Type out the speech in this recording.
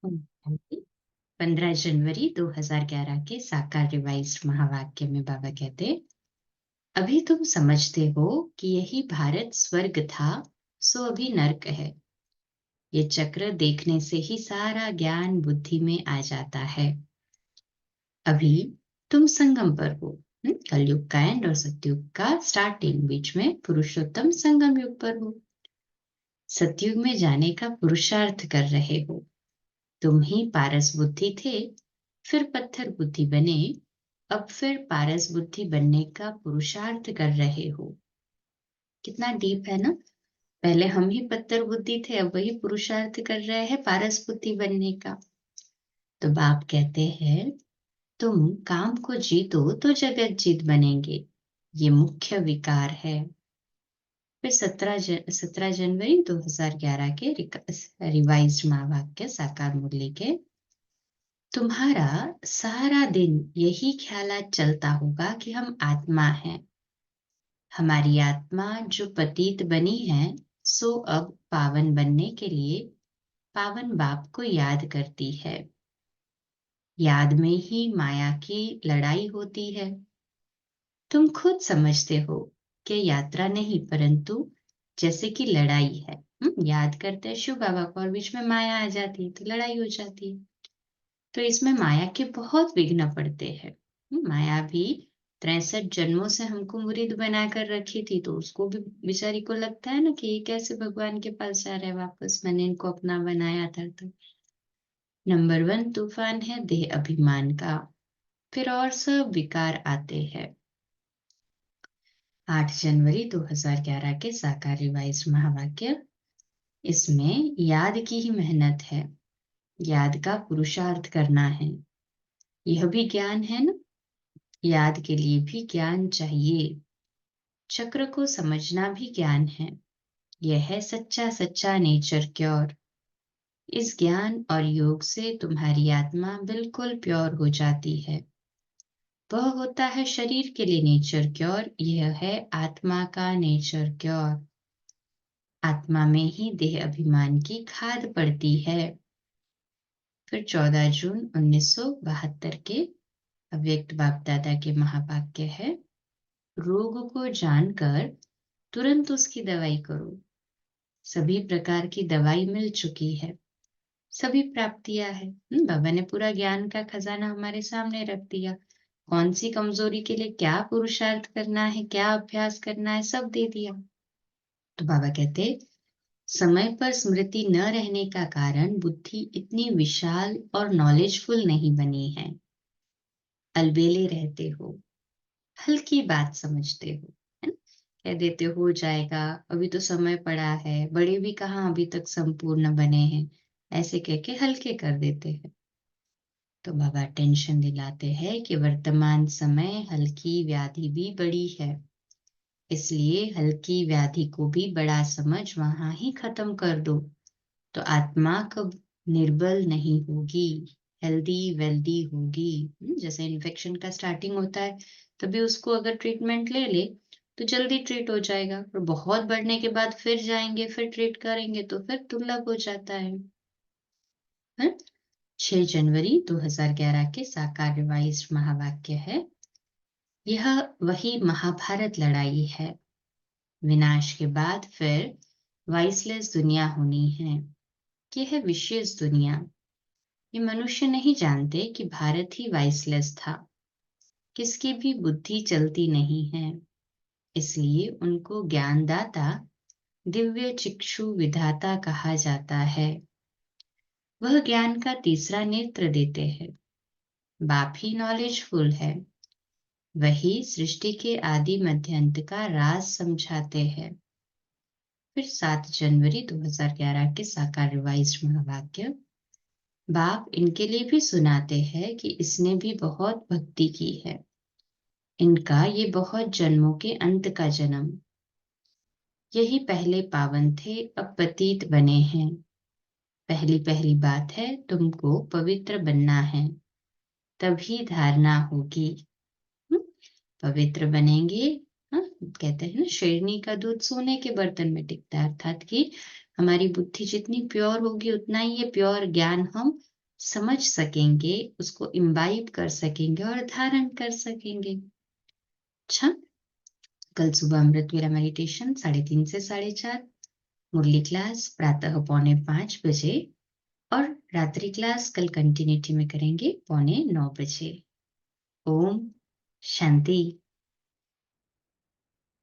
15 जनवरी 2011 के साकार रिवाइज्ड महावाक्य में बाबा कहते, अभी तुम समझते हो कि यही भारत स्वर्ग था, सो अभी नर्क है। ये चक्र देखने से ही सारा ज्ञान बुद्धि में आ जाता है। अभी तुम संगम पर हो, कलयुग का एंड और सतयुग का स्टार्टिंग, बीच में पुरुषोत्तम संगम युग पर हो। सतयुग में जाने का पुरुषार्थ कर रहे हो। तुम ही पारस बुद्धि थे, फिर पत्थर बुद्धि बने, अब फिर पारस बुद्धि बनने का पुरुषार्थ कर रहे हो। कितना डीप है ना। पहले हम ही पत्थर बुद्धि थे, अब वही पुरुषार्थ कर रहे हैं पारस बुद्धि बनने का। तो बाप कहते हैं, तुम काम को जीतो तो जगत जीत बनेंगे। ये मुख्य विकार है। फिर 17 जनवरी 2011 के रिवाइज्ड महावाक्य साकार मुरली के, तुम्हारा सारा दिन यही ख्यालात चलता होगा कि हम आत्मा हैं। हमारी आत्मा जो पतित बनी है, सो अब पावन बनने के लिए पावन बाप को याद करती है। याद में ही माया की लड़ाई होती है। तुम खुद समझते हो कि यात्रा नहीं परंतु जैसे कि लड़ाई है। याद करते हैं शिव बाबा को और बीच में माया आ जाती है तो लड़ाई हो जाती है। तो इसमें माया के बहुत विघ्न पड़ते हैं। माया भी 63 जन्मों से हमको मुरीद बना कर रखी थी, तो उसको भी बेचारी को लगता है ना कि ये कैसे भगवान के पास जा रहे हैं वापस, मैंने इनको अपना बनाया था। तो नंबर 1 तूफान है देह अभिमान का, फिर और सब विकार आते हैं। 8 जनवरी 2011 के साकार रिवाइज्ड महावाक्य, इसमें याद की ही मेहनत है। याद का पुरुषार्थ करना है। यह भी ज्ञान है ना। याद के लिए भी ज्ञान चाहिए। चक्र को समझना भी ज्ञान है। यह है सच्चा सच्चा नेचर क्योर। इस ज्ञान और योग से तुम्हारी आत्मा बिल्कुल प्योर हो जाती है। वह होता है शरीर के लिए नेचर क्योर, यह है आत्मा का नेचर क्योर। आत्मा में ही देह अभिमान की खाद पड़ती है। फिर 14 जून 1972 के अव्यक्त बाप दादा के महावाक्य है, रोग को जानकर तुरंत उसकी दवाई करो। सभी प्रकार की दवाई मिल चुकी है, सभी प्राप्तियां है। बाबा ने पूरा ज्ञान का खजाना हमारे सामने रख दिया। कौन सी कमजोरी के लिए क्या पुरुषार्थ करना है, क्या अभ्यास करना है, सब दे दिया। तो बाबा कहते, समय पर स्मृति न रहने का कारण बुद्धि इतनी विशाल और नॉलेजफुल नहीं बनी है। अलबेले रहते हो, हल्की बात समझते हो, है ना? कह देते हो जाएगा, अभी तो समय पड़ा है, बड़े भी कहाँ अभी तक संपूर्ण बने हैं, ऐसे कह के हल्के कर देते हैं। तो बाबा टेंशन दिलाते हैं कि वर्तमान समय हल्की व्याधि भी बड़ी है, इसलिए हल्की व्याधि को भी बड़ा समझ वहां ही खत्म कर दो, तो आत्मा कब निर्बल नहीं होगी, हेल्दी वेल्दी होगी। जैसे इन्फेक्शन का स्टार्टिंग होता है, तभी उसको अगर ट्रीटमेंट ले ले तो जल्दी ट्रीट हो जाएगा, और बहुत बढ़ने के बाद फिर जाएंगे, फिर ट्रीट करेंगे तो फिर दुर्लभ हो जाता है। 6 जनवरी 2011 के साकार रिवाइज्ड महावाक्य है, यह वही महाभारत लड़ाई है। विनाश के बाद फिर वाइसलेस दुनिया होनी है। यह है विशेष दुनिया। ये मनुष्य नहीं जानते कि भारत ही वाइसलेस था। किसकी भी बुद्धि चलती नहीं है, इसलिए उनको ज्ञानदाता दिव्य चिक्षु विधाता कहा जाता है। वह ज्ञान का तीसरा नेत्र देते हैं। बाप ही नॉलेजफुल है। वही सृष्टि के आदि मध्य अंत का राज समझाते हैं। फिर 7 जनवरी 2011 के साकार रिवाइज्ड महावाक्य, बाप इनके लिए भी सुनाते हैं कि इसने भी बहुत भक्ति की है। इनका ये बहुत जन्मों के अंत का जन्म। यही पहले पावन थे, अब पतित बने हैं। पहली पहली बात है, तुमको पवित्र बनना है, तभी धारणा होगी। पवित्र बनेंगे। हाँ, कहते हैं ना, शेरनी का दूध सोने के बर्तन में टिकता है, अर्थात कि हमारी बुद्धि जितनी प्योर होगी उतना ही ये प्योर ज्ञान हम समझ सकेंगे, उसको इम्बाइब कर सकेंगे और धारण कर सकेंगे। अच्छा, कल सुबह अमृत वेला मेडिटेशन 3:30 से 4:30, मुरली क्लास प्रातः 4:45 बजे और रात्रि क्लास कल कंटिन्यूटी में करेंगे 8:45 बजे। ओम शांति।